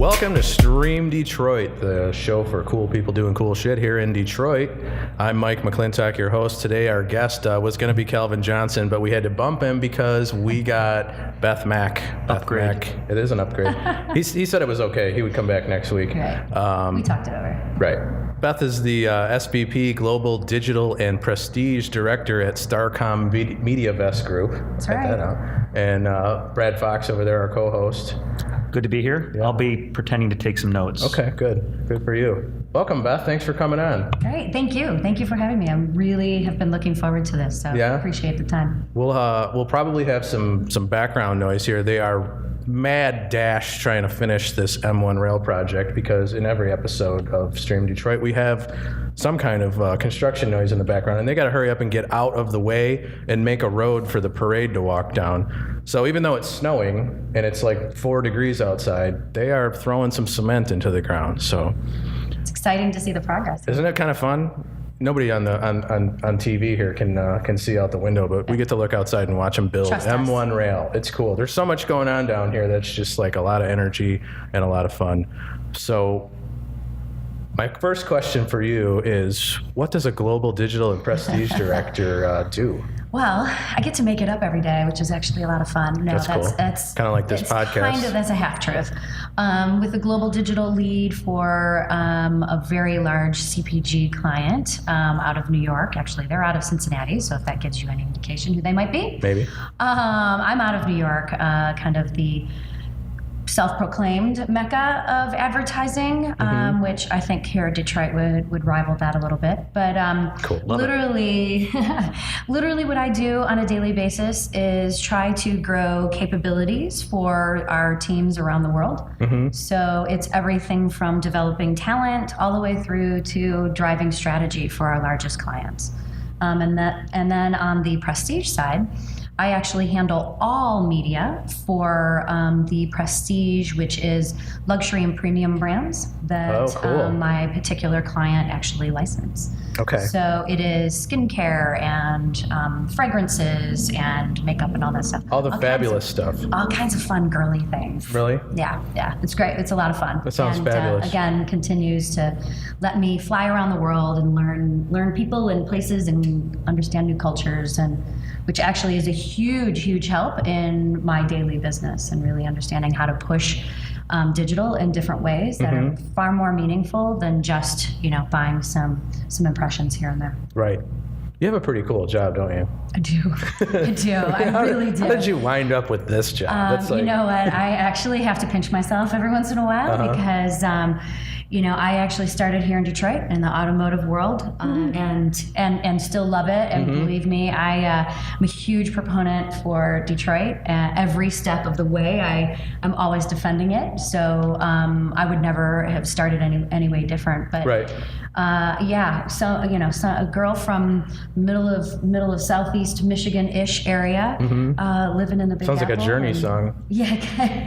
Welcome to Stream Detroit, the show for cool people doing cool shit here in Detroit. I'm Mike McClintock, your host. Today our guest was going to be Calvin Johnson, but we had to bump him because we got Beth Mach. Upgrade. Beth Mach. It is an upgrade. He said it was okay. He would come back next week. Right. We talked it over. Right. Beth is the SVP Global Digital and Prestige Director at Starcom MediaVest Group. That's Check right. that out. And Brad Fox over there, our co-host. Good to be here. Yeah. I'll be pretending to take some notes. Okay, good. Good for you. Welcome, Beth. Thanks for coming on. Great. Thank you. Thank you for having me. I really have been looking forward to this, so Yeah? appreciate the time. We'll probably have some background noise here. They are mad dash trying to finish this M1 rail project because in every episode of Stream Detroit we have some kind of construction noise in the background, and they got to hurry up and get out of the way and make a road for the parade to walk down. So even though it's snowing and it's like 4 degrees outside, they are throwing some cement into the ground. So It's exciting to see the progress. isn't it kind of fun? Nobody on TV here can see out the window, but we get to look outside and watch them build Trust us. M1 rail. It's cool. There's so much going on down here that's just like a lot of energy and a lot of fun. So my first question for you is, what does a global digital and prestige director do? Well, I get to make it up every day, which is actually a lot of fun. No, That's cool. That's Kinda like this it's podcast. Kind of, that's a half truth. With a global digital lead for a very large CPG client out of New York. Actually, they're out of Cincinnati, so if that gives you any indication who they might be. Maybe. I'm out of New York, kind of the self-proclaimed mecca of advertising, which I think here in Detroit would rival that a little bit. But Cool. Love literally, literally what I do on a daily basis is try to grow capabilities for our teams around the world. So it's everything from developing talent all the way through to driving strategy for our largest clients. And then on the prestige side, I actually handle all media for the prestige, which is luxury and premium brands that Oh, cool. my particular client actually license. Okay. So it is skincare and fragrances and makeup and all that stuff. All the kinds fabulous stuff. all kinds of fun girly things. Really? Yeah, it's great. It's a lot of fun. That sounds and, fabulous. Again, continues to let me fly around the world and learn people and places and understand new cultures, and which actually is a huge help in my daily business and really understanding how to push digital in different ways that are far more meaningful than just buying some impressions here and there. Right. You have a pretty cool job, don't you? I do. I really do. How did you wind up with this job? That's like, You know what? I actually have to pinch myself every once in a while because, I actually started here in Detroit in the automotive world and still love it. And believe me, I'm a huge proponent for Detroit. Every step of the way, I'm always defending it. So I would never have started any way different. But right. So a girl from middle of southeast Michigan-ish area, living in the Big Sounds like a Apple, Journey and- song. Yeah,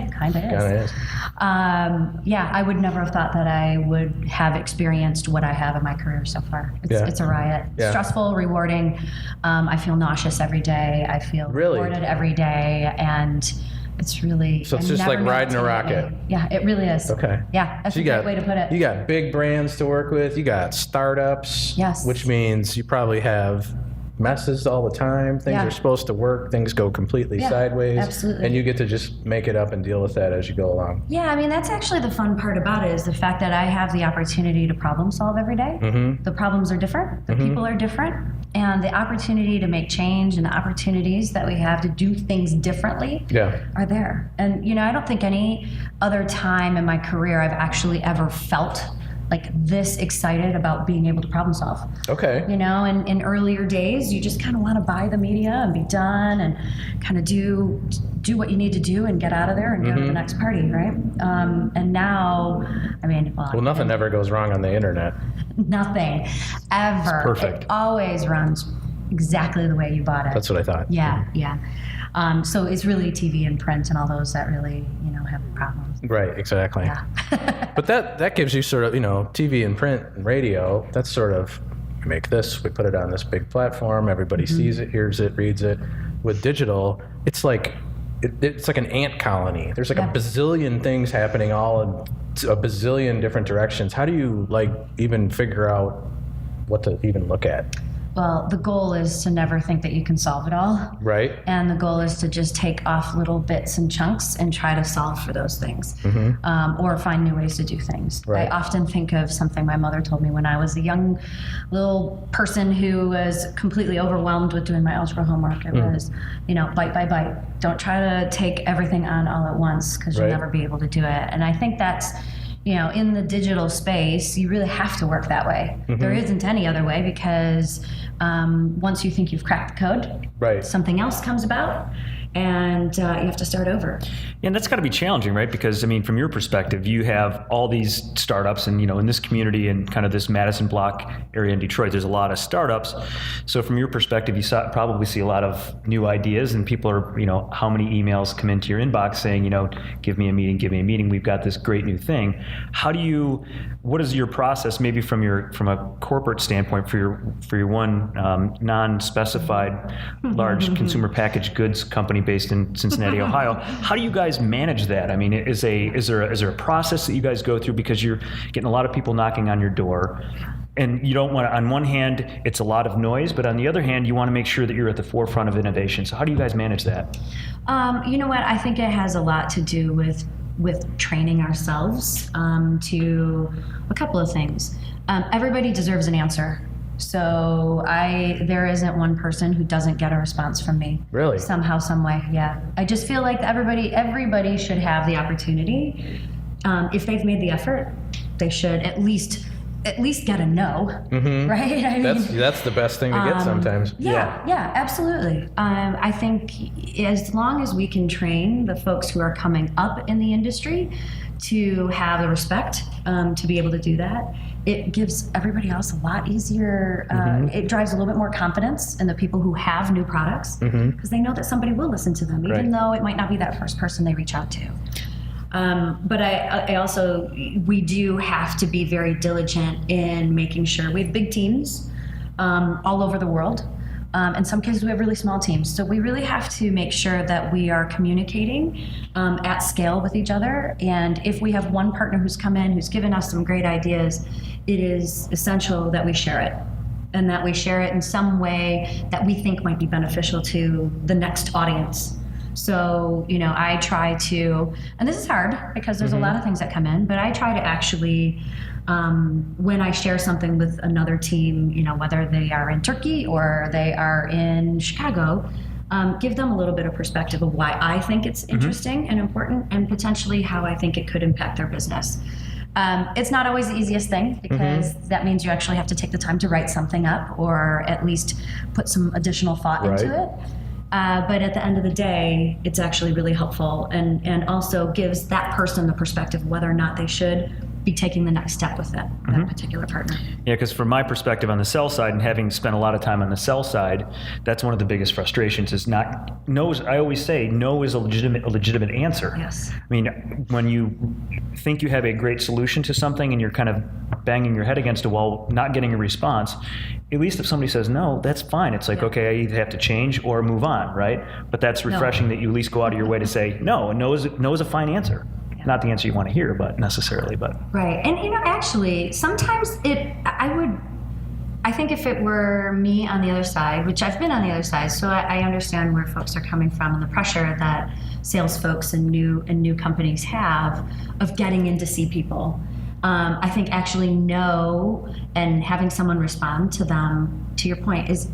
kind of is. Kinda is. I would never have thought that I would have experienced what I have in my career so far. It's a riot. Yeah. Stressful, rewarding. I feel nauseous every day. I feel Really? rewarded every day, and it's really. So it's I just never like know riding what a to make rocket. me. Yeah, it really is. Okay. Yeah, that's So a great way to put it. You got big brands to work with. You got startups. Yes. Which means you probably have messes all the time. Things Yeah. are supposed to work. Things go completely Yeah, sideways. absolutely. And you get to just make it up and deal with that as you go along. Yeah, I mean, that's actually the fun part about it is the fact that I have the opportunity to problem solve every day. The problems are different, the people are different, and the opportunity to make change and the opportunities that we have to do things differently are there. And, I don't think any other time in my career I've actually ever felt like this excited about being able to problem solve. Okay. In earlier days, you just kind of want to buy the media and be done and kind of do what you need to do and get out of there and go to the next party, right? And now, Well, nothing ever goes wrong on the internet. Nothing, ever. It's perfect. It always runs exactly the way you bought it. That's what I thought. Yeah. So it's really TV and print and all those that really, have problems. Right, exactly. Yeah. But that gives you sort of, TV and print and radio, that's sort of, we make this, we put it on this big platform, everybody sees it, hears it, reads it. With digital, it's like an ant colony. There's like a bazillion things happening all a bazillion different directions. How do you like even figure out what to even look at? Well, the goal is to never think that you can solve it all. Right. And the goal is to just take off little bits and chunks and try to solve for those things, or find new ways to do things. Right. I often think of something my mother told me when I was a young little person who was completely overwhelmed with doing my algebra homework. It was, bite by bite. Don't try to take everything on all at once, because you'll Right. never be able to do it. And I think that's, in the digital space, you really have to work that way. There isn't any other way, because once you think you've cracked the code, Right. something else comes about, and you have to start over. And that's got to be challenging, right? Because, I mean, from your perspective, you have all these startups, and, in this community and kind of this Madison block area in Detroit, there's a lot of startups. So from your perspective, you probably see a lot of new ideas, and people are, how many emails come into your inbox saying, give me a meeting, we've got this great new thing. What is your process, maybe from a corporate standpoint, for your one non-specified large consumer packaged goods company based in Cincinnati, Ohio? How do you guys manage that? I mean, is there a process that you guys go through, because you're getting a lot of people knocking on your door, and you don't want to, on one hand, it's a lot of noise, but on the other hand, you want to make sure that you're at the forefront of innovation. So how do you guys manage that? You know what? I think it has a lot to do with training ourselves to a couple of things. Everybody deserves an answer. So there isn't one person who doesn't get a response from me. Really? Somehow, some way, yeah. I just feel like everybody should have the opportunity. If they've made the effort, they should at least get a no, right? I mean, That's the best thing to get sometimes. Yeah, absolutely. I think as long as we can train the folks who are coming up in the industry to have the respect to be able to do that, it gives everybody else a lot easier. It drives a little bit more confidence in the people who have new products, because they know that somebody will listen to them, even though it might not be that first person they reach out to. But I also, we do have to be very diligent in making sure we have big teams all over the world. In some cases, we have really small teams. So we really have to make sure that we are communicating at scale with each other. And if we have one partner who's come in, who's given us some great ideas, it is essential that we share it. And that we share it in some way that we think might be beneficial to the next audience. So, I try to, and this is hard because there's a lot of things that come in, but I try to actually, when I share something with another team, whether they are in Turkey or they are in Chicago, give them a little bit of perspective of why I think it's interesting and important, and potentially how I think it could impact their business. It's not always the easiest thing, because that means you actually have to take the time to write something up, or at least put some additional thought into it. But at the end of the day, it's actually really helpful, and also gives that person the perspective of whether or not they should be taking the next step with that particular partner. Yeah, because from my perspective on the sell side, and having spent a lot of time on the sell side, that's one of the biggest frustrations. Is not no. I always say no is a legitimate answer. Yes. I mean, when you think you have a great solution to something and you're kind of banging your head against a wall, not getting a response, at least if somebody says no, that's fine. It's like, okay, I either have to change or move on, right? But that's refreshing that you at least go out of your way to say no, and no is a fine answer. Not the answer you want to hear, but necessarily, but. Right, and actually, sometimes I think if it were me on the other side, which I've been on the other side, so I understand where folks are coming from and the pressure that sales folks and new companies have of getting in to see people. I think actually no, and having someone respond to them, to your point, is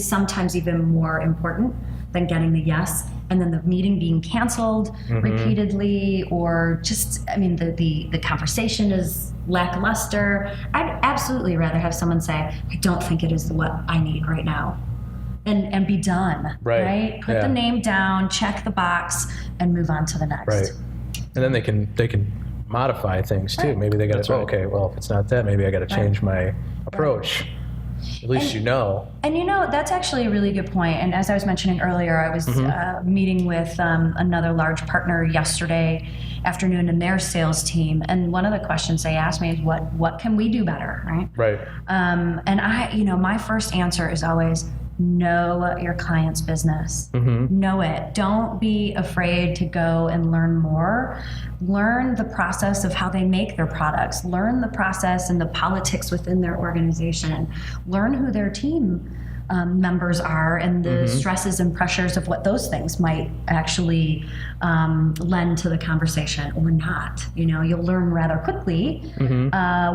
sometimes even more important than getting the yes, and then the meeting being canceled repeatedly, or just, the conversation is lackluster. I'd absolutely rather have someone say, I don't think it is what I need right now, and be done, right? Put the name down, check the box, and move on to the next. Right. And then they can modify things too. Maybe they got to, okay, well, if it's not that, maybe I got to change my approach. At least you know. And that's actually a really good point. And as I was mentioning earlier, I was meeting with another large partner yesterday afternoon in their sales team. And one of the questions they asked me is, what can we do better, right? Right. And my first answer is always, know your client's business. Know it. Don't be afraid to go and learn more. Learn the process of how they make their products. Learn the process and the politics within their organization. Learn who their team members are and the stresses and pressures of what those things might actually lend to the conversation or not. You'll learn rather quickly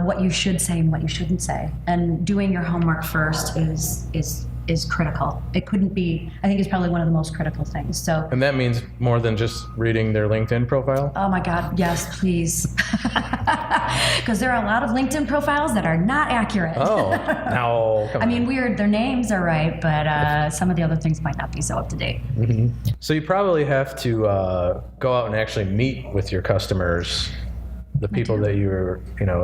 what you should say and what you shouldn't say. And doing your homework first is critical. It couldn't be, I think it's probably one of the most critical things. So. And that means more than just reading their LinkedIn profile? Oh my God, yes, please. Because there are a lot of LinkedIn profiles that are not accurate. Oh, no. I mean, their names are right, but some of the other things might not be so up to date. So you probably have to go out and actually meet with your customers, the people that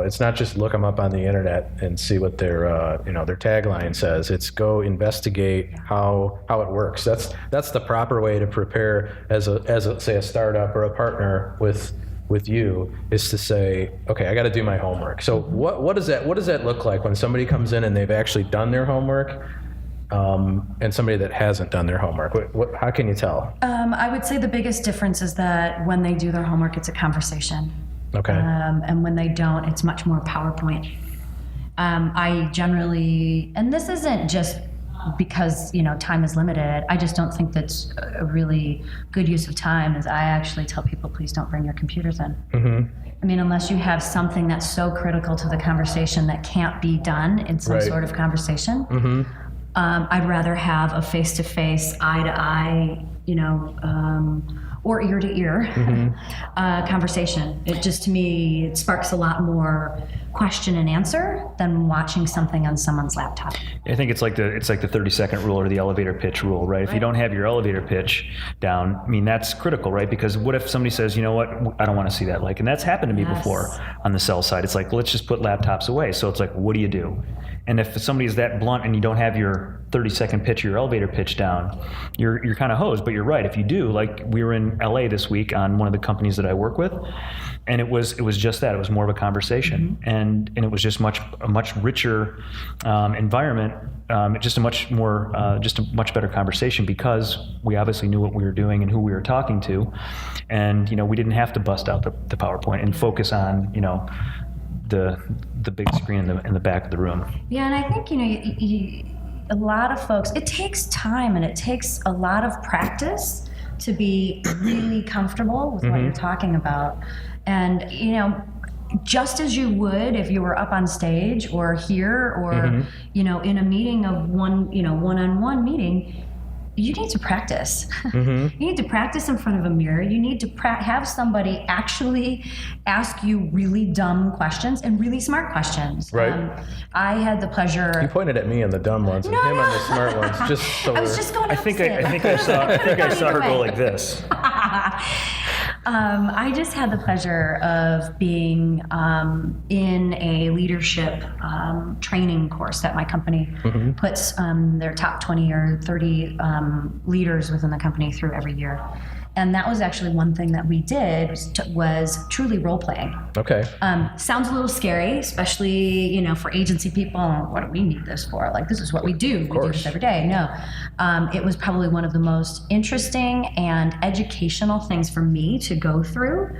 it's not just look them up on the internet and see what their tagline says. It's go investigate how it works. That's the proper way to prepare as a startup or a partner with you, is to say, okay, I got to do my homework. So what does that look like when somebody comes in and they've actually done their homework, and somebody that hasn't done their homework? How can you tell? I would say the biggest difference is that when they do their homework, it's a conversation. Okay. And when they don't, it's much more PowerPoint. I generally, and this isn't just because time is limited, I just don't think that's a really good use of time. Is I actually tell people, please don't bring your computers in. I mean, unless you have something that's so critical to the conversation that can't be done in some sort of conversation. I'd rather have a face-to-face, eye-to-eye, or ear-to-ear conversation. It just, to me, it sparks a lot more question and answer than watching something on someone's laptop. I think it's like the 30-second rule or the elevator pitch rule, right? If you don't have your elevator pitch down, I mean, that's critical, right? Because what if somebody says, you know what, I don't want to see that. And that's happened to me before on the sell side. It's like, let's just put laptops away. So it's like, what do you do? And if somebody is that blunt and you don't have your 30-second pitch or your elevator pitch down, you're kind of hosed. But you're right. If you do, like we were in LA this week on one of the companies that I work with, and it was just that. It was more of a conversation, and it was just a much richer environment, just a much better conversation, because we obviously knew what we were doing and who we were talking to, and we didn't have to bust out the PowerPoint and focus on the big screen in the back of the room. Yeah, and I think a lot of folks, it takes time and it takes a lot of practice to be really comfortable with what you're talking about. And just as you would if you were up on stage or here or in a meeting of one-on-one meeting, you need to practice. You need to practice in front of a mirror. You need to have somebody actually ask you really dumb questions and really smart questions. Right. I had the pleasure. You pointed at me on the dumb ones and him on the smart ones. Just so I was just going. I think I saw her go like this. I just had the pleasure of being in a leadership training course that my company puts their top 20 or 30 leaders within the company through every year. And that was actually one thing that we did was truly role playing. Okay. Sounds a little scary, especially for agency people. What do we need this for? Like, this is what we do. We do this every day. No, it was probably one of the most interesting and educational things for me to go through,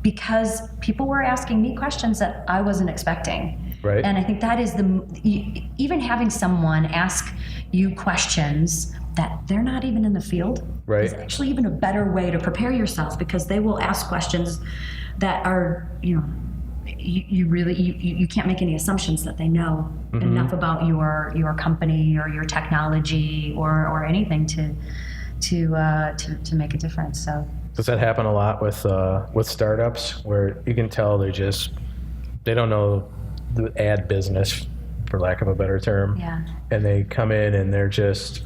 because people were asking me questions that I wasn't expecting. Right. And I think that is even having someone ask you questions that they're not even in the field is actually even a better way to prepare yourself, because they will ask questions that are, you can't make any assumptions that they know enough about your company or your technology or anything to make a difference. So does that happen a lot with startups, where you can tell they don't know the ad business, for lack of a better term, and they come in and they're just,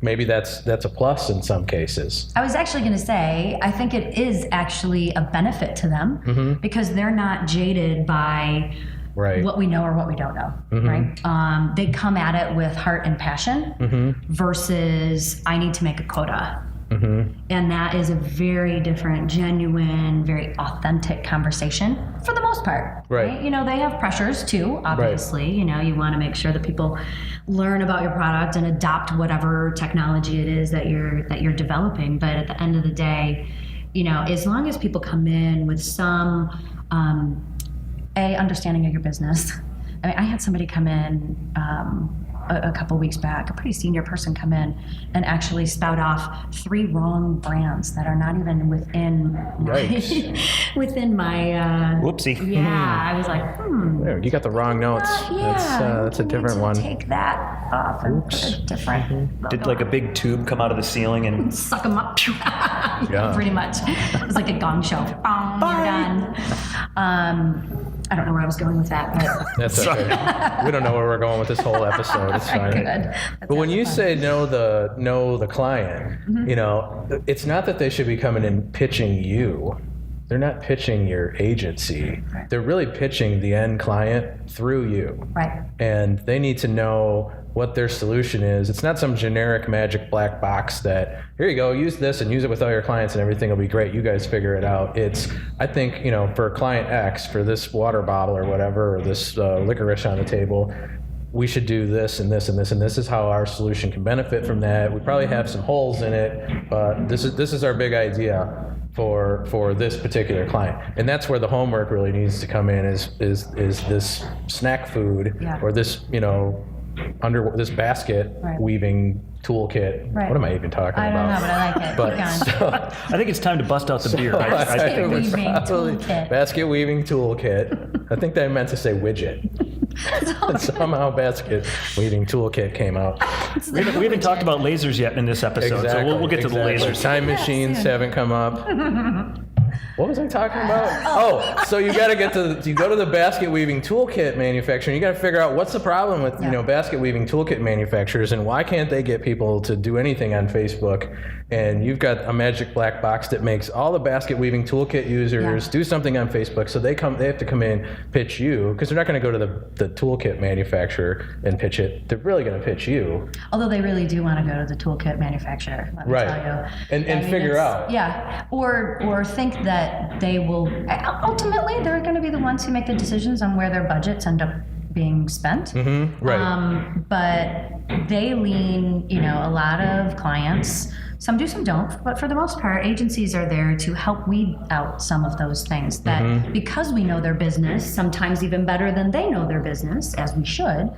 maybe that's a plus in some cases. I was actually going to say, I think it is actually a benefit to them, because they're not jaded by what we know or what we don't know, right? They come at it with heart and passion versus I need to make a quota. And that is a very different, genuine, very authentic conversation for the most part. Right. You know, they have pressures too, obviously. You know, you want to make sure that people learn about your product and adopt whatever technology it is that you're developing. But at the end of the day, you know, as long as people come in with some understanding of your business. I mean, I had somebody come in a couple weeks back, a pretty senior person come in and actually spout off 3 wrong brands that are not even within within my Whoopsie. Yeah, I was like, You got the wrong notes. That's a different one. Take that off and put a different. Did like a big tube come out of the ceiling and suck them up? Yeah. Pretty much. It was like a gong show. Bong, you're done. I don't know where I was going with that, but That's okay. We don't know where we're going with this whole episode. It's fine. good. But when you say know the client, you know, it's not that they should be coming and pitching you. They're not pitching your agency. Right. They're really pitching the end client through you. Right. And they need to know what their solution is. It's not some generic magic black box that, here you go, use this and use it with all your clients and everything will be great. You guys figure it out. It's, I think, you know, for client X, for this water bottle or whatever, or this licorice on the table, we should do this and this and this, and this is how our solution can benefit from that. We probably have some holes in it, but this is our big idea for this particular client. And that's where the homework really needs to come in is this snack food or this, you know, under this basket weaving toolkit. Right. What am I even talking about? I don't know, but I like it. Keep going. I think it's time to bust out the beer. Basket it was weaving probably toolkit. Basket weaving toolkit. I think they meant to say widget. And somehow basket weaving toolkit came out. We haven't talked about lasers yet in this episode, so we'll get to the lasers. Time machines haven't come up. What was I talking about? Oh, so you got to you go to the basket weaving toolkit manufacturer. And you got to figure out what's the problem with you know basket weaving toolkit manufacturers and why can't they get people to do anything on Facebook? And you've got a magic black box that makes all the basket weaving toolkit users do something on Facebook. So they have to come in, pitch you, because they're not going to go to the toolkit manufacturer and pitch it. They're really going to pitch you. Although they really do want to go to the toolkit manufacturer, let me tell you. And figure out. Yeah, or think that they will, ultimately they're going to be the ones who make the decisions on where their budgets end up being spent. Right. But they lean, you know, a lot of clients, some do, some don't, but for the most part, agencies are there to help weed out some of those things that because we know their business, sometimes even better than they know their business, as we should,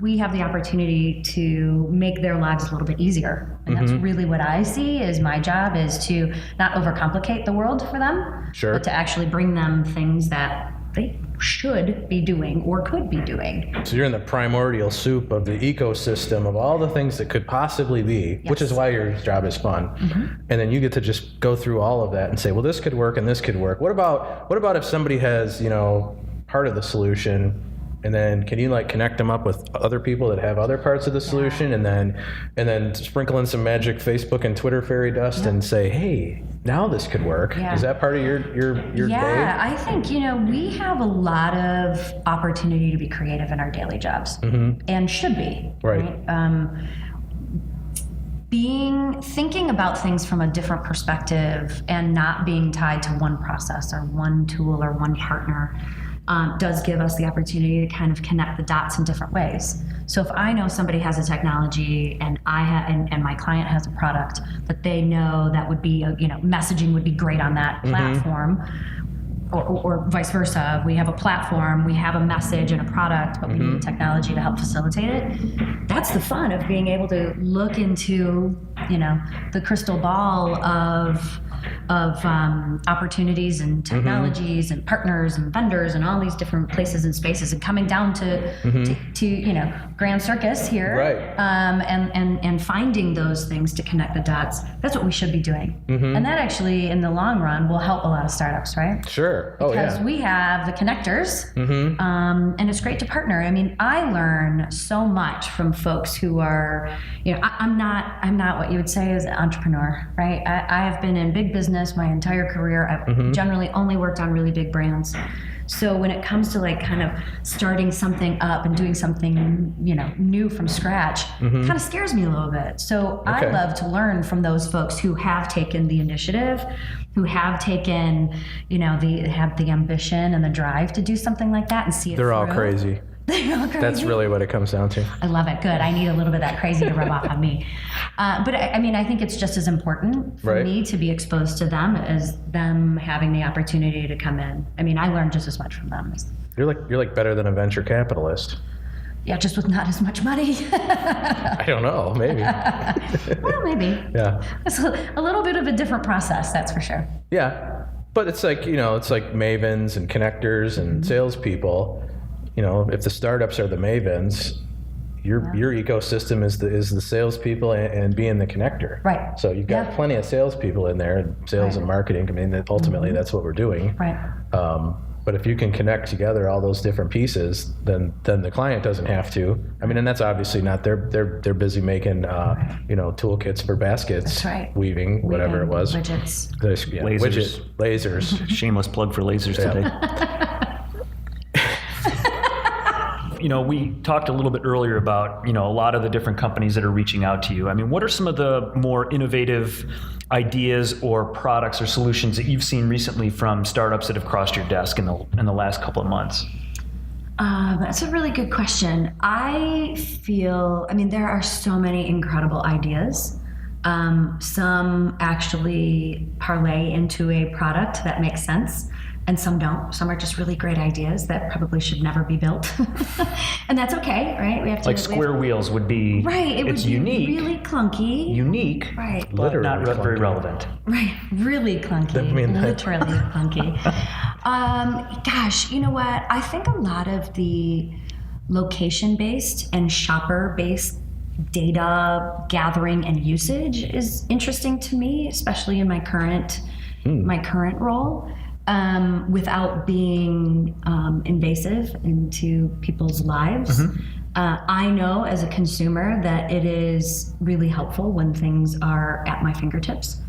we have the opportunity to make their lives a little bit easier. And that's really what I see is my job is to not overcomplicate the world for them, but to actually bring them things that they should be doing or could be doing. So you're in the primordial soup of the ecosystem of all the things that could possibly be, which is why your job is fun. And then you get to just go through all of that and say, well, this could work and this could work. What about if somebody has, you know, part of the solution, and then can you like connect them up with other people that have other parts of the solution, and then sprinkle in some magic Facebook and Twitter fairy dust and say, hey, now this could work. Is that part of your day? Yeah, I think, you know, we have a lot of opportunity to be creative in our daily jobs and should be. Right. Thinking about things from a different perspective and not being tied to one process or one tool or one partner does give us the opportunity to kind of connect the dots in different ways. So if I know somebody has a technology and and my client has a product that they know that would be, you know, messaging would be great on that platform, or vice versa. We have a platform, we have a message and a product, but we need technology to help facilitate it. That's the fun of being able to look into, you know, the crystal ball of opportunities and technologies and partners and vendors and all these different places and spaces, and coming down to you know, Grand Circus here, and finding those things to connect the dots. That's what we should be doing, and that actually in the long run will help a lot of startups, right? Sure. Because we have the connectors, and it's great to partner. I mean, I learn so much from folks who are, you know, I'm not what you would say is an entrepreneur, right? I have been in big business business my entire career. I've generally only worked on really big brands. So when it comes to like kind of starting something up and doing something, new from scratch, it kind of scares me a little bit. So I love to learn from those folks who have taken the initiative, who have taken, have the ambition and the drive to do something like that and see it They're all through. crazy. They're all crazy. That's really what it comes down to. I love it. Good. I need a little bit of that crazy to rub off on me. But I think it's just as important for me to be exposed to them as them having the opportunity to come in. I learn just as much from them. You're like better than a venture capitalist. Yeah, just with not as much money. I don't know. Maybe. Well, maybe. Yeah. It's a little bit of a different process, that's for sure. Yeah. But it's like, it's like mavens and connectors and salespeople. If the startups are the mavens, your ecosystem is the salespeople and being the connector. Right. So you've got plenty of salespeople in there, sales and marketing. Ultimately that's what we're doing. Right. But if you can connect together all those different pieces, then the client doesn't have to. And that's obviously not they're busy making toolkits for baskets, weaving, whatever it was. Widgets. Lasers. Shameless plug for lasers today. We talked a little bit earlier about, a lot of the different companies that are reaching out to you. What are some of the more innovative ideas or products or solutions that you've seen recently from startups that have crossed your desk in the last couple of months? That's a really good question. I feel, there are so many incredible ideas. Some actually parlay into a product that makes sense. And some don't. Some are just really great ideas that probably should never be built. And that's okay, right? We have to like square wheels would be right. It would be unique, really clunky. Unique, right? But literally not clunky. Very relevant. Right, really clunky. Literally clunky. Gosh, you know what? I think a lot of the location-based and shopper-based data gathering and usage is interesting to me, especially in my current role. Without being invasive into people's lives. I know as a consumer that it is really helpful when things are at my fingertips.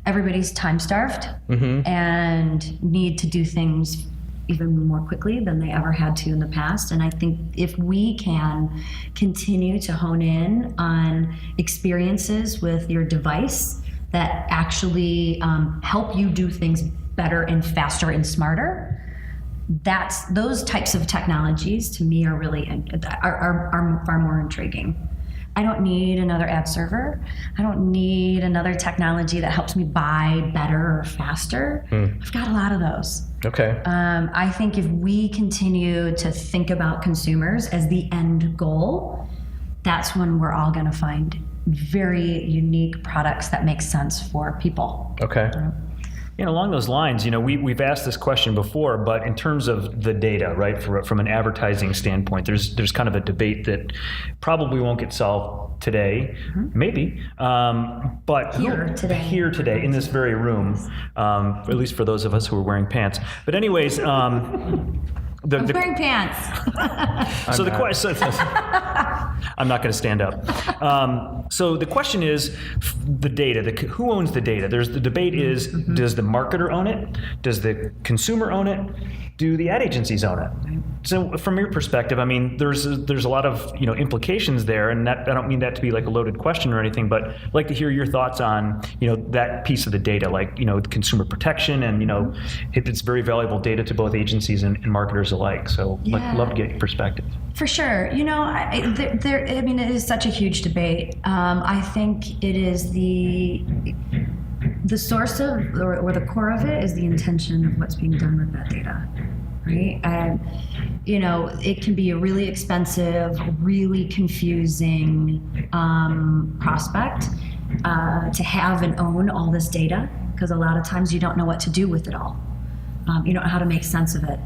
Everybody's time-starved and need to do things even more quickly than they ever had to in the past. And I think if we can continue to hone in on experiences with your device that actually help you do things better and faster and smarter, those types of technologies to me are really are far more intriguing. I don't need another ad server. I don't need another technology that helps me buy better or faster. I've got a lot of those. Okay. I think if we continue to think about consumers as the end goal, that's when we're all going to find very unique products that make sense for people. Okay. Along those lines, we've asked this question before, but in terms of the data, right, from an advertising standpoint, there's kind of a debate that probably won't get solved today, maybe, but here today in this very room, at least for those of us who are wearing pants. But anyways, I'm wearing pants. So the question, I'm not going to stand up. So the question is the data. Who owns the data? The debate is: does the marketer own it? Does the consumer own it? Do the ad agencies own it? So from your perspective, there's a lot of implications there, and that, I don't mean that to be like a loaded question or anything, but I'd like to hear your thoughts on that piece of the data, like consumer protection, and if it's very valuable data to both agencies and marketers alike. So I'd love to get your perspective. For sure. It is such a huge debate. I think it is the source of, or the core of it is the intention of what's being done with that data, right? And, it can be a really expensive, really confusing prospect to have and own all this data, because a lot of times you don't know what to do with it all. You don't know how to make sense of it.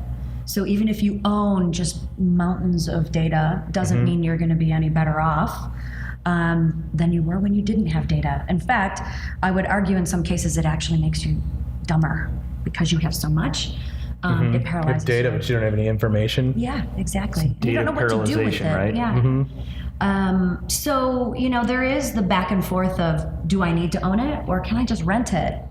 So even if you own just mountains of data, doesn't mean you're going to be any better off than you were when you didn't have data. In fact, I would argue in some cases it actually makes you dumber because you have so much. It paralyzes you have data, you. but you don't have any information. Yeah, exactly. You Data don't know what to do with it. paralyzation, right? Yeah. So, there is the back and forth of, do I need to own it or can I just rent it?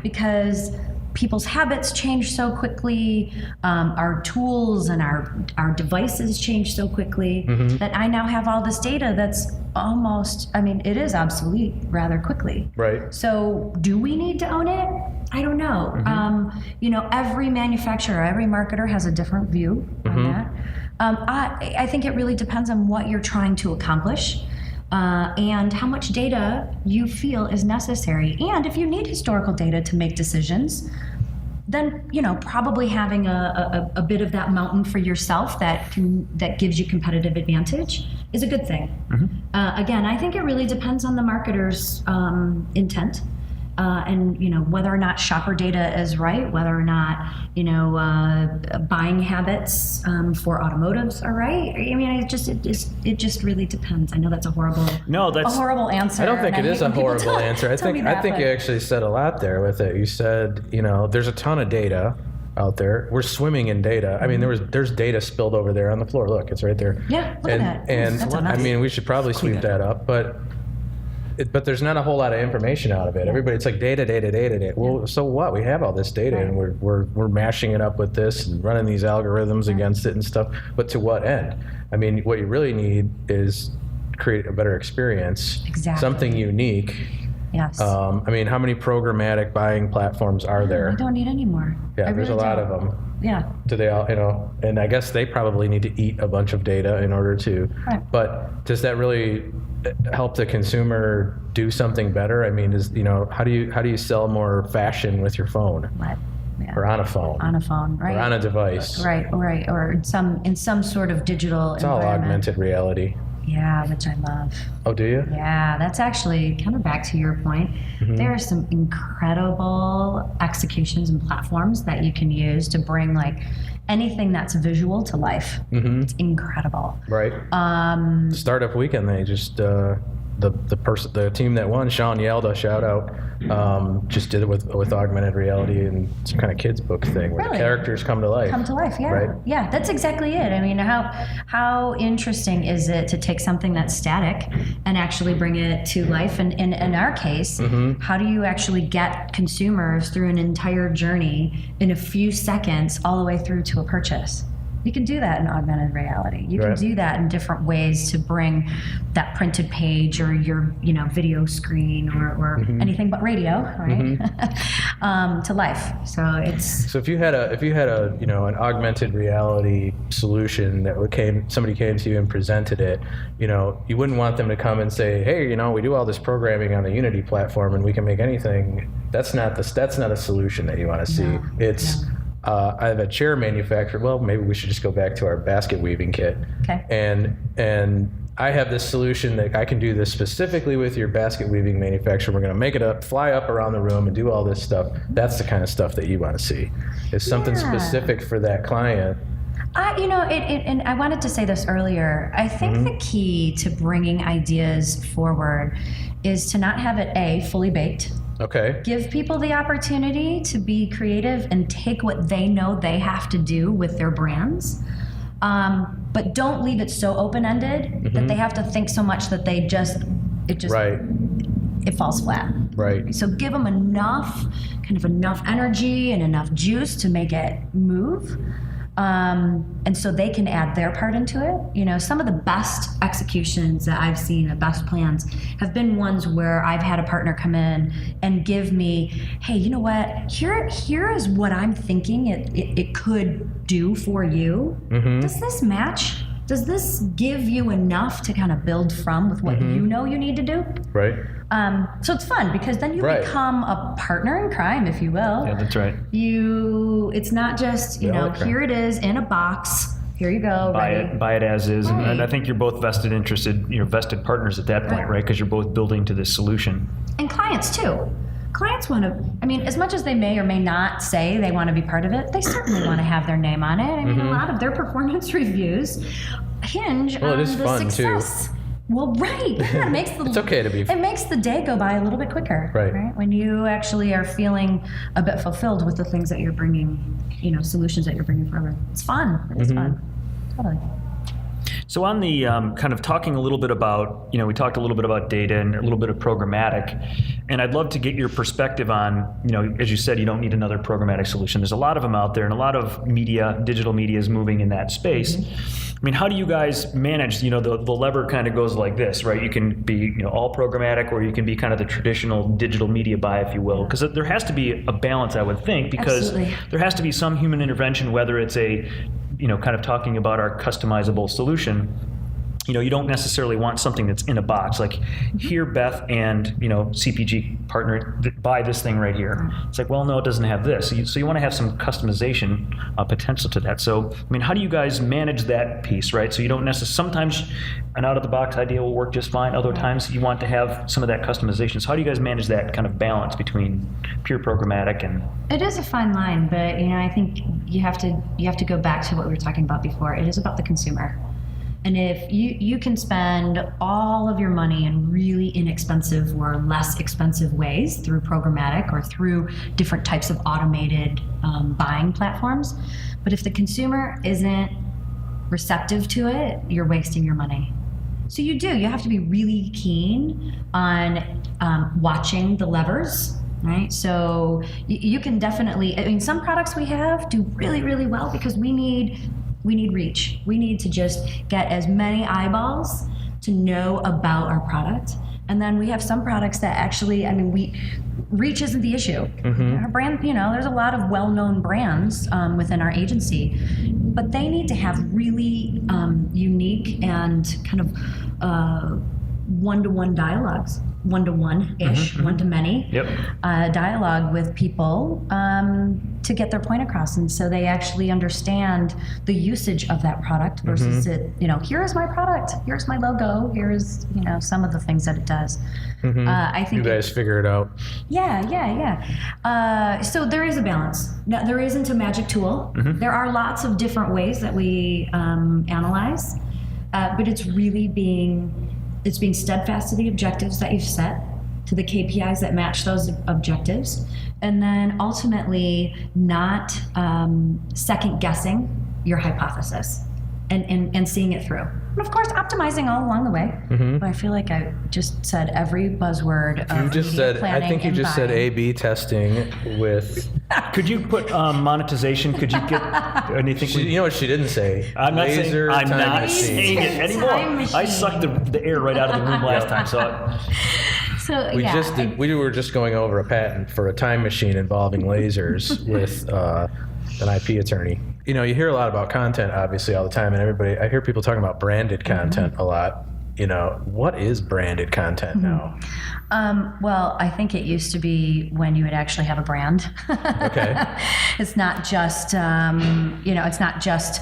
Because people's habits change so quickly, our tools and our devices change so quickly that I now have all this data that's almost, it is obsolete rather quickly. Right. So do we need to own it? I don't know. Every manufacturer, every marketer has a different view on that. I think it really depends on what you're trying to accomplish. And how much data you feel is necessary. And if you need historical data to make decisions, then probably having a bit of that mountain for yourself that gives you competitive advantage is a good thing. Again, I think it really depends on the marketer's intent. And whether or not shopper data is right, whether or not buying habits for automotives are right. It just really depends. I know that's a horrible answer. I don't think it is a horrible answer. I think you actually said a lot there with it. You said there's a ton of data out there. We're swimming in data. There's data spilled over there on the floor. Look, it's right there. Yeah, look at that. And we should probably sweep that up, but there's not a whole lot of information out of it. Everybody, it's like data. Well, so what? We have all this data, and we're mashing it up with this and running these algorithms against it and stuff. But to what end? What you really need is create a better experience, something unique. Yes. How many programmatic buying platforms are there? I don't need any more. Yeah, there's a lot of them. Yeah. Do they all, and I guess they probably need to eat a bunch of data in order to, but does that really help the consumer do something better? How do you sell more fashion with your phone? What? Yeah. Or on a phone. On a phone, right. Or on a device. Right. Or in some sort of digital It's all augmented reality. Yeah, which I love. Oh, do you? Yeah, that's actually kind of back to your point. There are some incredible executions and platforms that you can use to bring anything that's visual to life. It's incredible. Right. Startup Weekend, they just the team that won, Sean Yalda, shout out, just did it with augmented reality and some kind of kids book thing where the characters come to life. Yeah. Right? Yeah, that's exactly it. How interesting is it to take something that's static and actually bring it to life? And in our case, how do you actually get consumers through an entire journey in a few seconds all the way through to a purchase? You can do that in augmented reality. You can do that in different ways to bring that printed page or your video screen or anything but radio, right? To life. So if you had an augmented reality solution that somebody came to you and presented it, you wouldn't want them to come and say, hey, we do all this programming on the Unity platform and we can make anything. That's not a solution that you want to see. I have a chair manufacturer. Well, maybe we should just go back to our basket weaving kit. Okay. And I have this solution that I can do this specifically with your basket weaving manufacturer. We're going to make it up, fly up around the room, and do all this stuff. That's the kind of stuff that you want to see. Is something specific for that client. And I wanted to say this earlier. I think the key to bringing ideas forward is to not have it fully baked. Okay. Give people the opportunity to be creative and take what they know they have to do with their brands. But don't leave it so open-ended that they have to think so much that it falls flat. Right. So give them enough energy and enough juice to make it move. And so they can add their part into it. Some of the best executions that I've seen, the best plans, have been ones where I've had a partner come in and give me, hey, you know what? Here is what I'm thinking it could do for you. Does this match? Does this give you enough to kind of build from with what you know you need to do? Right. So it's fun because then you become a partner in crime, if you will. Yeah, that's right. It's not just, here it is in a box. Here you go. Buy it as is. Right. And I think you're both vested partners at that point, right? Because you're both building to this solution. And clients too. Clients want to, as much as they may or may not say they want to be part of it, they certainly want to have their name on it. A lot of their performance reviews hinge on the success. Too. Well, right. Yeah, it makes it's okay to be. It makes the day go by a little bit quicker. Right. When you actually are feeling a bit fulfilled with the things that you're bringing, solutions that you're bringing forward. It's fun. It is fun. Totally. So on the kind of talking a little bit about, we talked a little bit about data and a little bit of programmatic, and I'd love to get your perspective on, as you said, you don't need another programmatic solution. There's a lot of them out there, and a lot of media, digital media is moving in that space. I mean, how do you guys manage, the lever kind of goes like this, right? You can be, all programmatic, or you can be kind of the traditional digital media buy, if you will, because there has to be a balance, I would think, because Absolutely. there has to be some human intervention, whether it's a, kind of talking about our customizable solution. You don't necessarily want something that's in a box. Like, here, Beth and, CPG partner, buy this thing right here. It's like, well, no, it doesn't have this. So you want to have some customization potential to that. So, I mean, how do you guys manage that piece, right? So you don't necessarily, sometimes an out-of-the-box idea will work just fine. Other times you want to have some of that customization. So how do you guys manage that kind of balance between pure programmatic and... It is a fine line, but, I think you have to go back to what we were talking about before. It is about the consumer. And if you can spend all of your money in really inexpensive or less expensive ways through programmatic or through different types of automated buying platforms, but if the consumer isn't receptive to it, you're wasting your money. So you have to be really keen on watching the levers. Right, so you can definitely. Some products we have do really, really well because we need reach. We need to just get as many eyeballs to know about our product. And then we have some products that actually, reach isn't the issue. Our brand, there's a lot of well-known brands within our agency, but they need to have really unique and kind of one-to-one dialogues. One-to-one-ish, one-to-many dialogue with people to get their point across. And so they actually understand the usage of that product versus it, here is my product, here's my logo, here's, some of the things that it does. I think you guys figure it out. Yeah. So there is a balance. Now, there isn't a magic tool. There are lots of different ways that we analyze, but it's really being steadfast to the objectives that you've set, to the KPIs that match those objectives, and then ultimately not second guessing your hypothesis and seeing it through. And of course, optimizing all along the way. But I feel like I just said every buzzword of media planning. I think you just said A/B testing with. Could you put monetization? Could you get anything? You know what she didn't say? I'm not Laser saying. I'm time not machine. saying it anymore. I sucked the air right out of the room last time. So We were just going over a patent for a time machine involving lasers with an IP attorney. You hear a lot about content, obviously, all the time, and I hear people talking about branded content a lot. What is branded content now? Well, I think it used to be when you would actually have a brand. Okay. It's not just, it's not just,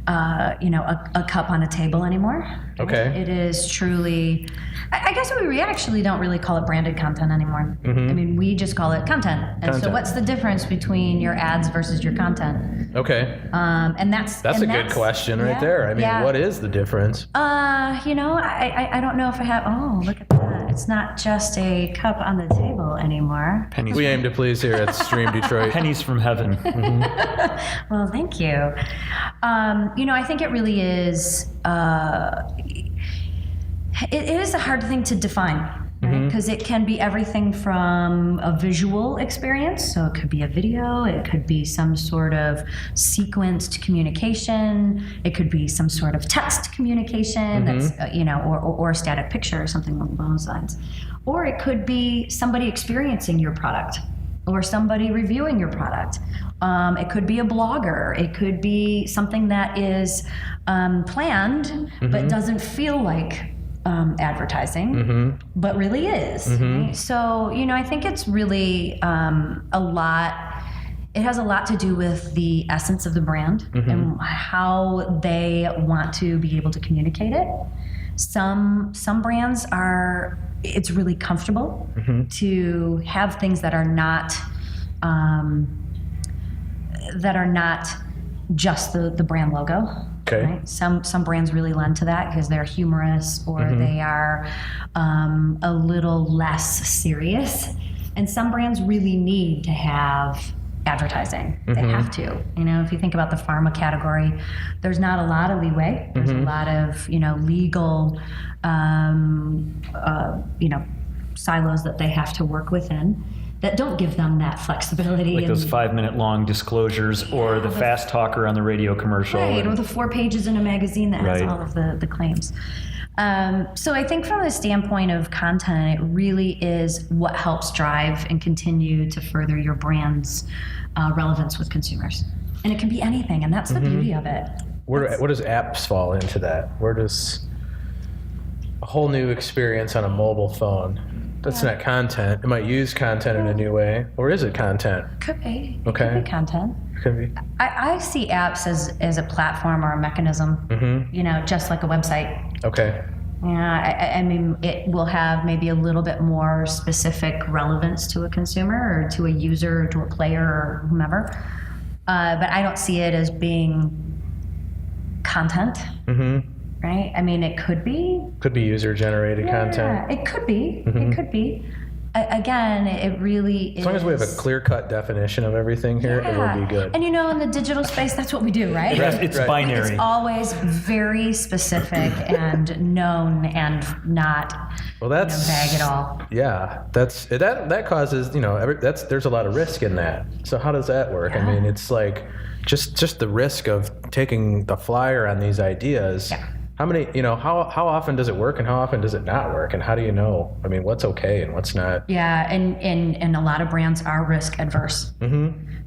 a cup on a table anymore. Okay. It is truly, I guess we actually don't really call it branded content anymore. We just call it content. And so what's the difference between your ads versus your content? Okay. And that's a good question right there. What is the difference? I don't know if I have, look at that. It's not just a cup on the table anymore. We aim to please here at Stream Detroit. Pennies from heaven. Well, thank you. I think it really is, it is a hard thing to define, right? Because it can be everything from a visual experience, so it could be a video, it could be some sort of sequenced communication, it could be some sort of text communication that's, or a static picture or something along those lines. Or it could be somebody experiencing your product or somebody reviewing your product. It could be a blogger. It could be something that is planned but doesn't feel like advertising, but really is. Right? So, I think it's really a lot. It has a lot to do with the essence of the brand and how they want to be able to communicate it. Some brands it's really comfortable to have things that are not just the brand logo. Okay. Right? Some brands really lend to that because they're humorous or they are a little less serious. And some brands really need to have advertising. They have to. If you think about the pharma category, there's not a lot of leeway. There's a lot of, legal, silos that they have to work within that don't give them that flexibility. Like those 5-minute long disclosures, or the fast talker on the radio commercial. Right, or the 4 pages in a magazine that has Right. all of the claims. So I think from the standpoint of content, it really is what helps drive and continue to further your brand's relevance with consumers. And it can be anything, and that's the beauty of it. Where does apps fall into that? Where does a whole new experience on a mobile phone? That's not content. It might use content in a new way, or is it content? Could be. It Okay. could be content. Could be. I see apps as a platform or a mechanism, just like a website. Okay. Yeah, I mean, it will have maybe a little bit more specific relevance to a consumer or to a user or to a player or whomever. But I don't see it as being content, right? I mean, it could be. Could be user-generated content. Yeah, it could be. It could be. Again, it really is. As long as we have a clear-cut definition of everything here, it will be good. And in the digital space, that's what we do, right? It's binary. It's always very specific and known and not vague at all. Yeah, that causes there's a lot of risk in that. So how does that work? Yeah. I mean, it's like just the risk of taking the flyer on these ideas. Yeah. How many, how often does it work and how often does it not work? And how do you know? I mean, what's okay and what's not? Yeah, and a lot of brands are risk adverse.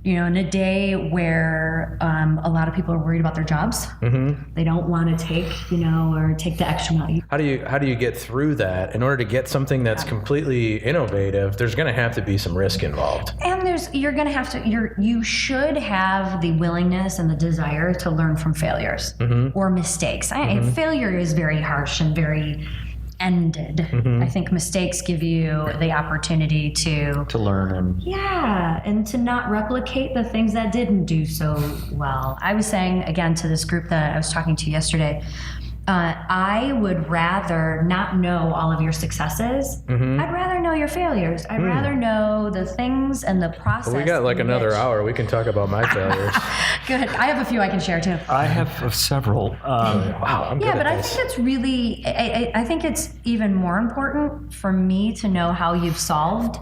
In a day where a lot of people are worried about their jobs, they don't want to take, or take the extra mile. How do you get through that? In order to get something that's completely innovative, there's going to have to be some risk involved. And you should have the willingness and the desire to learn from failures or mistakes. Failure is very harsh and very ended. I think mistakes give you the opportunity to learn and to not replicate the things that didn't do so well. I was saying again to this group that I was talking to yesterday, I would rather not know all of your successes. I'd rather know your failures. I'd rather know the things and the process. Well, we got like another hour. We can talk about my failures. Good. I have a few I can share too. I have several. Wow, I'm good But at I this. think it's really, I think it's even more important for me to know how you've solved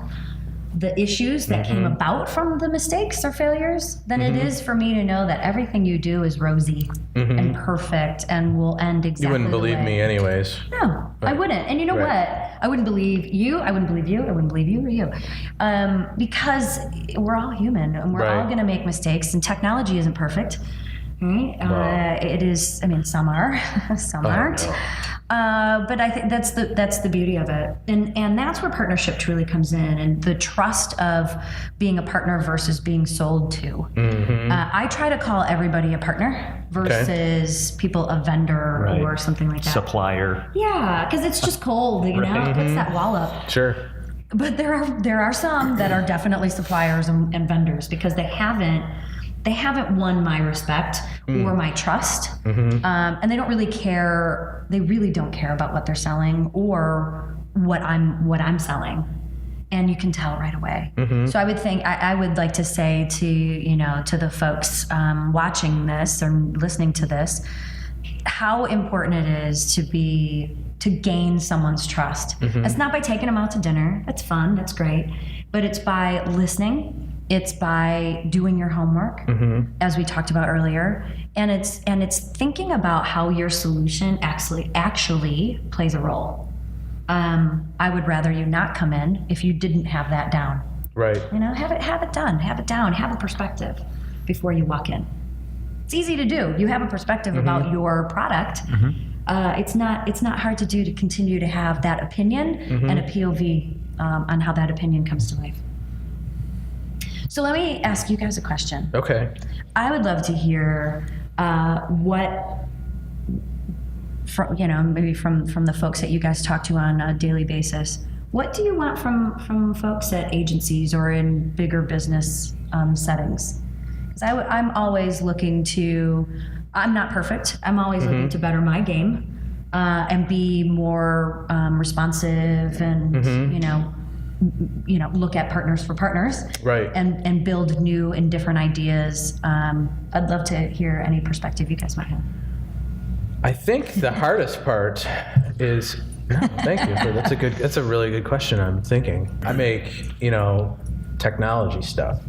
the issues that came about from the mistakes or failures than it is for me to know that everything you do is rosy and perfect and will end exactly You wouldn't the believe way. me anyways. No, I wouldn't. And you know what? I wouldn't believe you. I wouldn't believe you. I wouldn't believe you or you. Because we're all human and we're all going to make mistakes, and technology isn't perfect. Right? It is. I mean, some are, some aren't. No. But I think that's the beauty of it, and that's where partnership truly comes in, and the trust of being a partner versus being sold to. I try to call everybody a partner versus people a vendor or something like that. Supplier. Yeah, because it's just cold, It puts that wall up. Sure. But there are some that are definitely suppliers and vendors because they haven't won my respect or my trust, and they don't really care. They really don't care about what they're selling or what I'm selling, and you can tell right away. So I would like to say to the folks watching this or listening to this, how important it is to gain someone's trust. It's not by taking them out to dinner. That's fun. That's great, but it's by listening. It's by doing your homework, as we talked about earlier, and it's thinking about how your solution actually plays a role. I would rather you not come in if you didn't have that down. Right. Have it done, have it down, have a perspective before you walk in. It's easy to do. You have a perspective about your product. It's not hard to do to continue to have that opinion and a POV on how that opinion comes to life. So let me ask you guys a question. Okay. I would love to hear what, maybe from the folks that you guys talk to on a daily basis. What do you want from folks at agencies or in bigger business settings? Because I'm always looking to. I'm not perfect. I'm always looking to better my game and be more responsive and look at partners for partners, Right. and build new and different ideas. I'd love to hear any perspective you guys might have. I think the hardest part is, no, thank you. That's a really good question. I'm thinking. I make, technology stuff.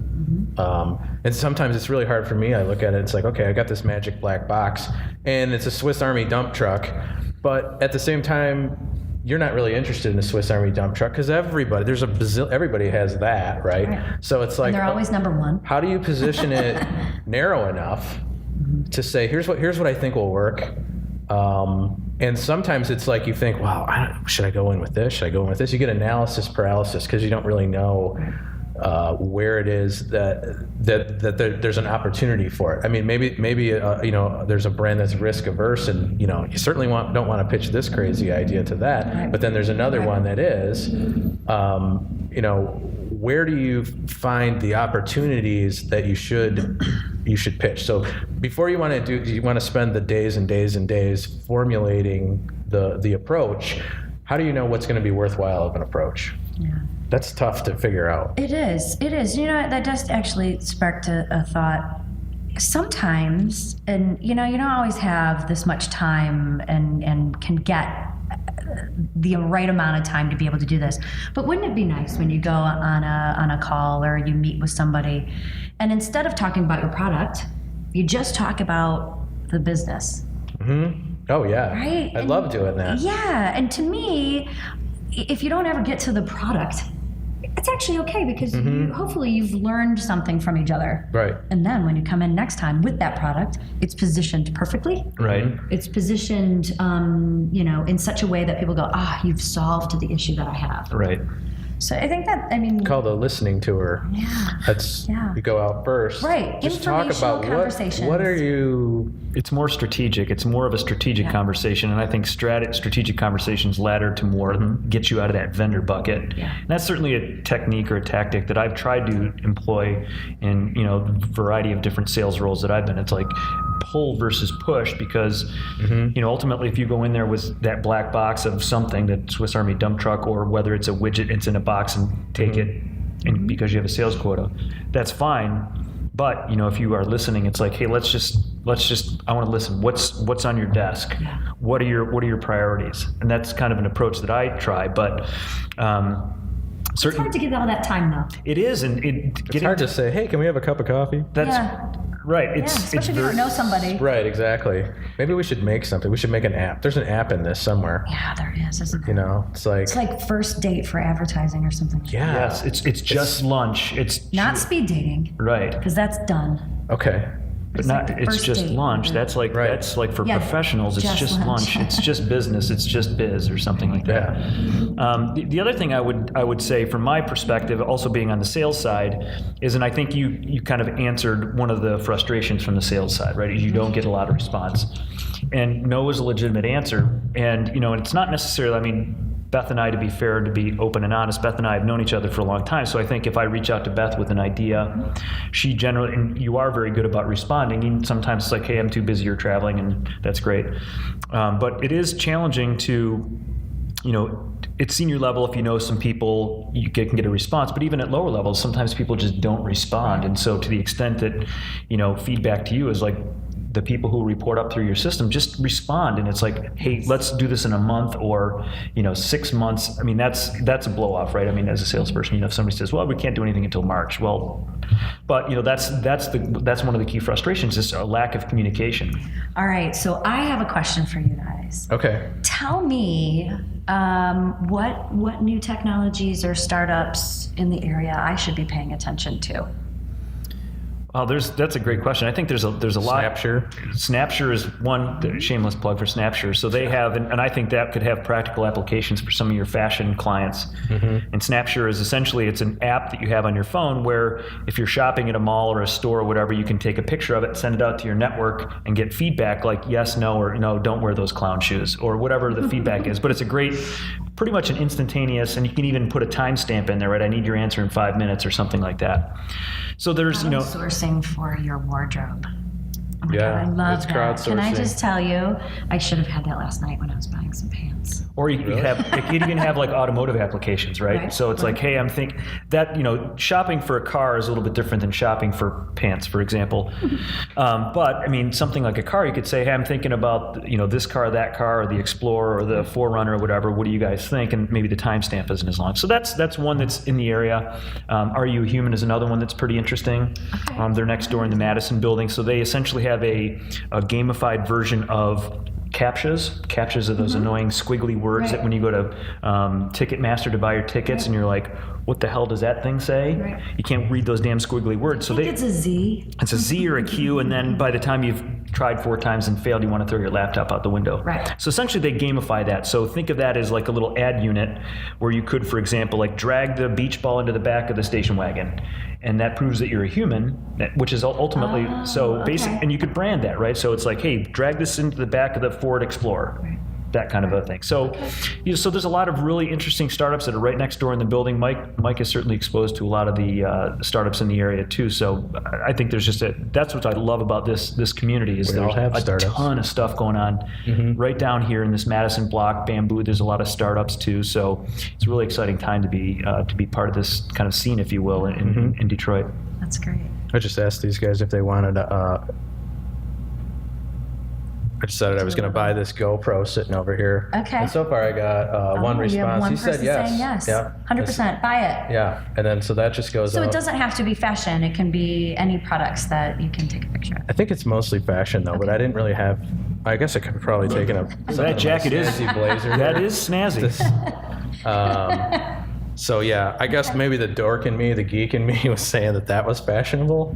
And sometimes it's really hard for me. I look at it, it's like, okay, I got this magic black box and it's a Swiss Army dump truck. But at the same time, you're not really interested in a Swiss Army dump truck because everybody has that, right? So it's like, And they're always number one. how do you position it narrow enough to say, here's what I think will work. And sometimes it's like you think, wow, should I go in with this? Should I go in with this? You get analysis paralysis because you don't really know where it is that there's an opportunity for it. I mean, maybe there's a brand that's risk averse, and you certainly don't want to pitch this crazy idea to that. But then there's another one that is. Where do you find the opportunities that you should pitch? So before you want to spend the days and days and days formulating the approach. How do you know what's going to be worthwhile of an approach? Yeah. That's tough to figure out. It is. That does actually spark a thought. Sometimes, and you don't always have this much time and can get the right amount of time to be able to do this. But wouldn't it be nice when you go on a call or you meet with somebody, and instead of talking about your product, you just talk about the business? Mm-hmm. Oh yeah. Right. I love doing that. Yeah, and to me, if you don't ever get to the product, it's actually okay because hopefully you've learned something from each other. Right. And then when you come in next time with that product, it's positioned perfectly. Right. It's positioned, in such a way that people go, you've solved the issue that I have. Right. So I think that, called a listening tour. Yeah. You go out first. Right. Just talk Informational about conversations. what are you. It's more strategic. It's more of a strategic conversation, and I think strategic conversations ladder to more get you out of that vendor bucket. Yeah. And that's certainly a technique or a tactic that I've tried to employ in a variety of different sales roles that I've been. It's like pull versus push because ultimately if you go in there with that black box of something, that Swiss Army dump truck, or whether it's a widget, it's in a box and take it, and because you have a sales quota, that's fine. But if you are listening, it's like, hey, let's just I want to listen. What's on your desk? Yeah. What are your priorities? And that's kind of an approach that I try. But It's hard to get all that time though. it is, and It's hard to say, hey, can we have a cup of coffee? That's right. Especially if you don't know somebody. Right, exactly. Maybe we should make something. We should make an app. There's an app in this somewhere. Yeah, there is, isn't there? It's like. It's like first date for advertising or something. Yeah. Yes, it's just lunch. It's Not speed dating, right. because that's done. Okay. But It's like the it's first just date. lunch. That's like Right. for Yeah, professionals. It's just just lunch. lunch. It's just business. It's just biz or something like that. The other thing I would say from my perspective, also being on the sales side, is, and I think you kind of answered one of the frustrations from the sales side, right? You don't get a lot of response, and no is a legitimate answer, and and it's not necessarily. I mean, Beth and I, to be fair, to be open and honest, Beth and I have known each other for a long time. So I think if I reach out to Beth with an idea, she generally, and you are very good about responding. Even sometimes it's like, hey, I'm too busy, you're traveling, and that's great. But it is challenging to, at senior level, if you know some people, you can get a response. But even at lower levels, sometimes people just don't respond. And so to the extent that, feedback to you is like, the people who report up through your system, just respond. And it's like, hey, let's do this in a month or 6 months. I mean, that's a blow off, right? I mean, as a salesperson, if somebody says, well, we can't do anything until March. Well, but that's one of the key frustrations, is a lack of communication. All right, so I have a question for you guys. Okay. Tell me what new technologies or startups in the area I should be paying attention to. Well, that's a great question. I think there's a lot. Snapshare is one, shameless plug for Snapshare. So they have, and I think that could have practical applications for some of your fashion clients. Mm-hmm. And Snapshare is essentially, it's an app that you have on your phone where if you're shopping at a mall or a store or whatever, you can take a picture of it, send it out to your network, and get feedback like yes, no, or no, don't wear those clown shoes, or whatever the feedback is. But it's a great, pretty much an instantaneous, and you can even put a timestamp in there, right? I need your answer in 5 minutes or something like that. So there's, Sourcing for your wardrobe. Oh my Yeah, God, I love it's that. Can I crowdsourcing. just tell you, I should have had that last night when I was buying some pants. Or you could have, you can have like automotive applications, right? Right, So it's like, hey, I'm thinking that, shopping for a car is a little bit different than shopping for pants, for example. But I mean, something like a car, you could say, hey, I'm thinking about, this car, that car, or the Explorer, or the 4Runner, or whatever. What do you guys think? And maybe the timestamp isn't as long. So that's one that's in the area. Are You a Human is another one that's pretty interesting. Okay. They're next door in the Madison building. So they essentially have a gamified version of CAPTCHAs. CAPTCHAs are those annoying squiggly words Right. that when you go to Ticketmaster to buy your tickets and you're like, what the hell does that thing say? Right. You can't read those damn squiggly words. So I think it's a Z. it's a Z or a Q, and then by the time you've tried 4 times and failed, you want to throw your laptop out the window. Right. So essentially they gamify that. So think of that as like a little ad unit where you could, for example, like drag the beach ball into the back of the station wagon. And that proves that you're a human, which is ultimately, so basic, okay. and you could brand that, right? So it's like, hey, drag this into the back of the Ford Explorer. Right. That kind of a thing. So, so there's a lot of really interesting startups that are right next door in the building. Mike is certainly exposed to a lot of the startups in the area too. So I think there's just that's what I love about this community is We all there's have a startups. ton of stuff going on right down here in this Madison block, Bamboo. There's a lot of startups too. So it's a really exciting time to be part of this kind of scene, if you will, in Detroit. That's great. I just asked these guys if they wanted I decided I was going to buy this GoPro sitting over here. Okay. And so far I got one Oh, you have response. one He said person yes. saying yes. Yeah. 100%. Buy it. Yeah. And then so that just goes So out. it doesn't have to be fashion. It can be any products that you can take a picture of. I think it's mostly fashion though, but I didn't really have. I guess I could have probably taken a. That jacket is snazzy blazer. that here. is snazzy. So yeah, I guess maybe the dork in me, the geek in me, was saying that was fashionable.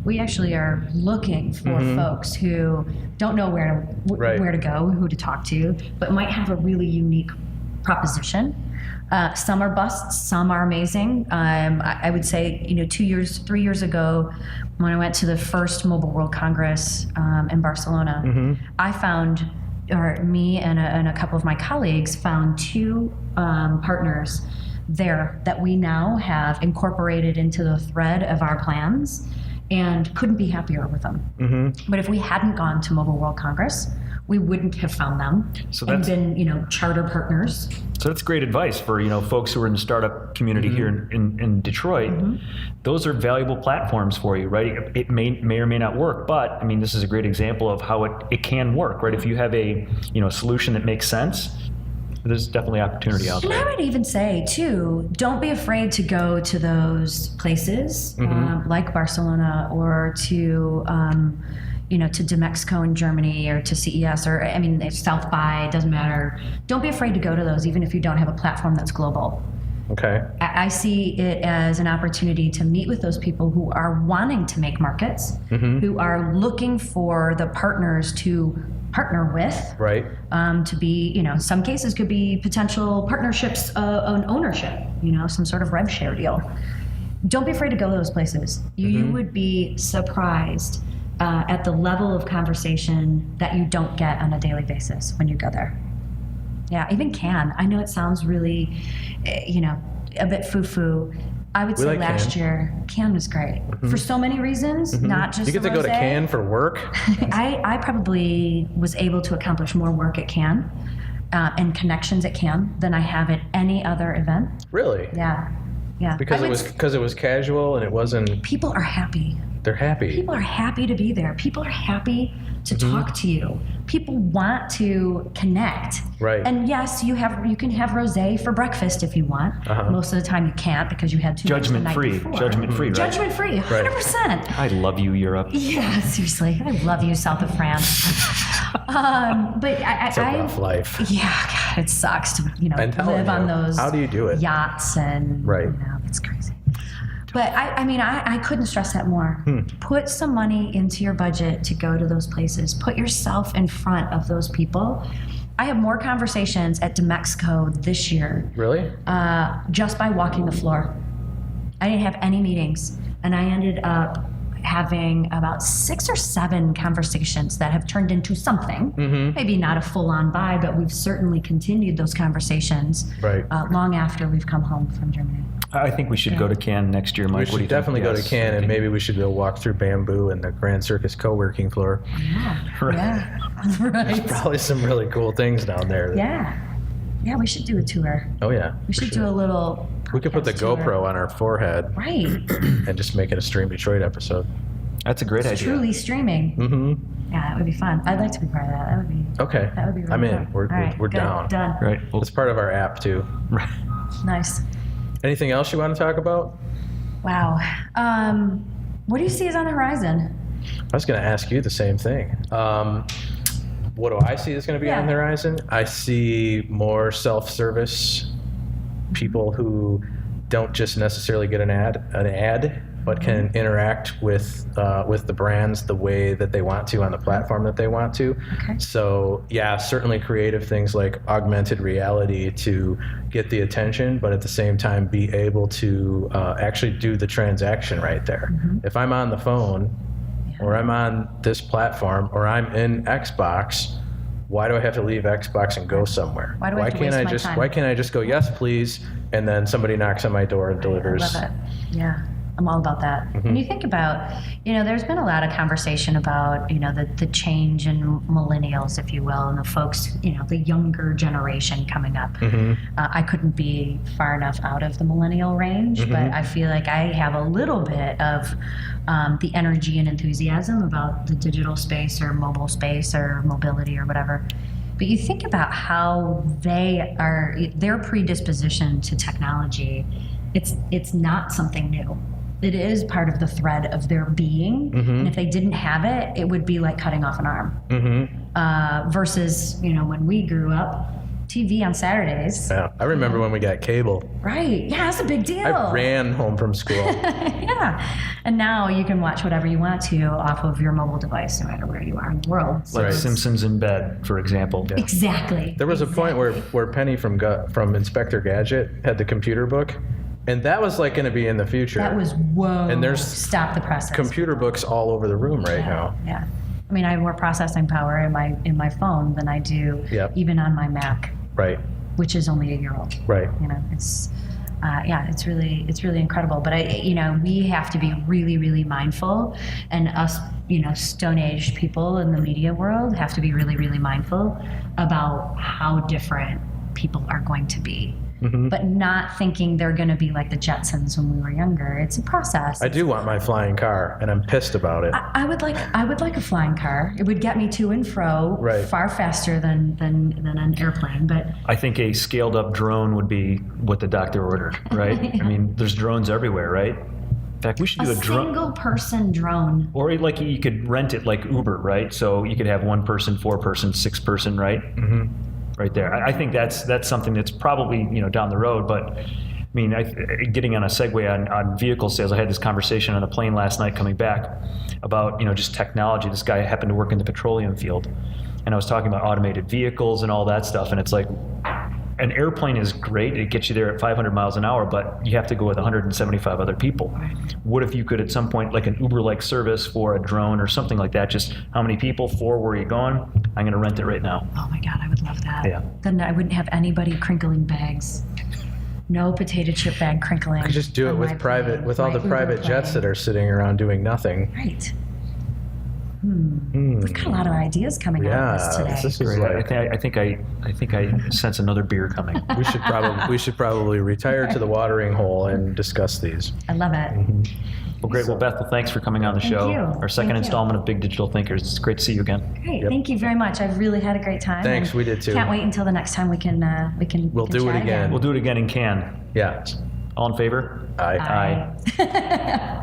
We actually are looking for folks who don't know where to go, who to talk to, but might have a really unique proposition. Some are busts, some are amazing. I would say, 3 years ago, when I went to the first Mobile World Congress in Barcelona, I found, or me and a couple of my colleagues found 2 partners there that we now have incorporated into the thread of our plans, and couldn't be happier with them. But if we hadn't gone to Mobile World Congress, we wouldn't have found them and been, charter partners. So that's great advice for folks who are in the startup community here in Detroit. Those are valuable platforms for you, right? It may or may not work, but I mean, this is a great example of how it can work, right? If you have a solution that makes sense, there's definitely opportunity out And I there. would even say, too, don't be afraid to go to those places like Barcelona or to, to Mexico in Germany or to CES or, South by, it doesn't matter. Don't be afraid to go to those, even if you don't have a platform that's global. Okay. I see it as an opportunity to meet with those people who are wanting to make markets, who are looking for the partners to partner with, Right. to be, some cases could be potential partnerships on ownership, some sort of rev share deal. Don't be afraid to go to those places. You would be surprised at the level of conversation that you don't get on a daily basis when you go there. Yeah, even Cannes. I know it sounds really, a bit foo-foo. I would say like last Cannes. year, Cannes was great for so many reasons, not just You get the to go to rosé. Cannes for work. I probably was able to accomplish more work at Cannes and connections at Cannes than I have at any other event. Really? Yeah. Because it was casual and it wasn't. People are happy. They're happy. People are happy to be there. People are happy to talk to you. People want to connect. Right. And yes, you can have rosé for breakfast if you want. Most of the time you can't because you had too much the night before. Judgment free, right? Judgment free, 100%. I love you, Europe. Yeah, seriously. I love you, south of France. But It's a rough life. Yeah, God, it sucks to I'm telling live on you. those How do you do it? yachts and Right. it's crazy. But I couldn't stress that more. Put some money into your budget to go to those places. Put yourself in front of those people. I have more conversations at Mexico this year Really? just by walking the floor. I didn't have any meetings, and I ended up having about 6 or 7 conversations that have turned into something. Maybe not a full-on buy, but we've certainly continued those conversations Right. long after we've come home from Germany. I think we should go to Cannes next year, Mike. We What do you should think? definitely go to Yes. Cannes, and maybe we should go walk through Bamboo and the Grand Circus co-working floor. Right. Yeah. Right. Probably some really cool things down there. Yeah. Yeah, we should do a tour. Oh yeah. We should do a little. We could put the podcast tour. GoPro on our forehead Right. and just make it a Stream Detroit episode. That's a great idea. Truly streaming. Mm-hmm. Yeah, that would be fun. I'd like to be part of that. That would be. Okay. That would be really I'm in. fun. We're All right, we're good. down. Done. Right. Well, It's part of our app too. right. Nice. Anything else you want to talk about? Wow. What do you see is on the horizon? I was going to ask you the same thing. What do I see is going to be on the horizon? I see more self-service people who don't just necessarily get an ad, but can interact with the brands the way that they want to on the platform that they want to. Okay. So yeah, certainly creative things like augmented reality to get the attention, but at the same time be able to actually do the transaction right there. If I'm on the phone, or I'm on this platform, or I'm in Xbox, why do I have to leave Xbox and go somewhere? Why do I have to can't waste I my just time? Why can't I just go yes please, and then somebody knocks on my door and delivers? I love it. Yeah. I'm all about that. Mm-hmm. When you think about, there's been a lot of conversation about, the change in millennials, if you will, and the folks, the younger generation coming up. Mm-hmm. I couldn't be far enough out of the millennial range, Mm-hmm. but I feel like I have a little bit of the energy and enthusiasm about the digital space or mobile space or mobility or whatever. But you think about how their predisposition to technology, it's not something new. It is part of the thread of their being, and if they didn't have it, it would be like cutting off an arm. Versus, when we grew up, TV on Saturdays. Yeah, I remember when we got cable. Right? Yeah, that's a big deal. I ran home from school. Yeah, and now you can watch whatever you want to off of your mobile device, no matter where you are in the world. So Like Right. Simpsons in bed, for example. exactly. There was a point where Penny from Inspector Gadget had the computer book, and that was like going to be in the future. That was whoa. And there's stop the process. computer books all over the room right now. Yeah. I mean, I have more processing power in my phone than I do Yep. even on my Mac, Right, which is only a year old. right. It's it's really incredible. But we have to be really, really mindful, and us, Stone Age people in the media world have to be really, really mindful about how different people are going to be. But not thinking they're going to be like the Jetsons when we were younger. It's a process. I do want my flying car, and I'm pissed about it. I would like a flying car. It would get me to and fro Right. far faster than an airplane. But I think a scaled up drone would be what the doctor ordered, right? I mean, there's drones everywhere, right? In fact, we should do a drone. single person drone. Or like you could rent it like Uber, right? So you could have 1 person, 4 person, 6 person, right? Right there. I think that's something that's probably down the road. But I mean, getting on a segue on vehicle sales, I had this conversation on a plane last night coming back about just technology. This guy happened to work in the petroleum field, and I was talking about automated vehicles and all that stuff. And it's like, an airplane is great. It gets you there at 500 miles an hour, but you have to go with 175 other people. What if you could at some point, like an Uber-like service for a drone or something like that, just how many people, for, where are you going? I'm going to rent it right now. Oh my God, I would love that. Yeah. Then I wouldn't have anybody crinkling bags. No potato chip bag crinkling. I could just do it on with my private, plane, with all my the private Uber jets plane. that are sitting around doing nothing. Right. We've got a lot of ideas coming out of this today. this is Great. like, I think I sense another beer coming. we should probably retire to the watering hole and discuss these. I love it. Well, great. Well, Beth, thanks for coming on the Thank show. you. Our second Thank you. installment of Big Digital Thinkers. It's great to see you again. Great. Thank you very much. I've really had a great time. Thanks, and we did too. Can't wait until the next time we can We'll do it chat again. We'll do it again in Cannes. Yeah. All in favor? Aye. Aye.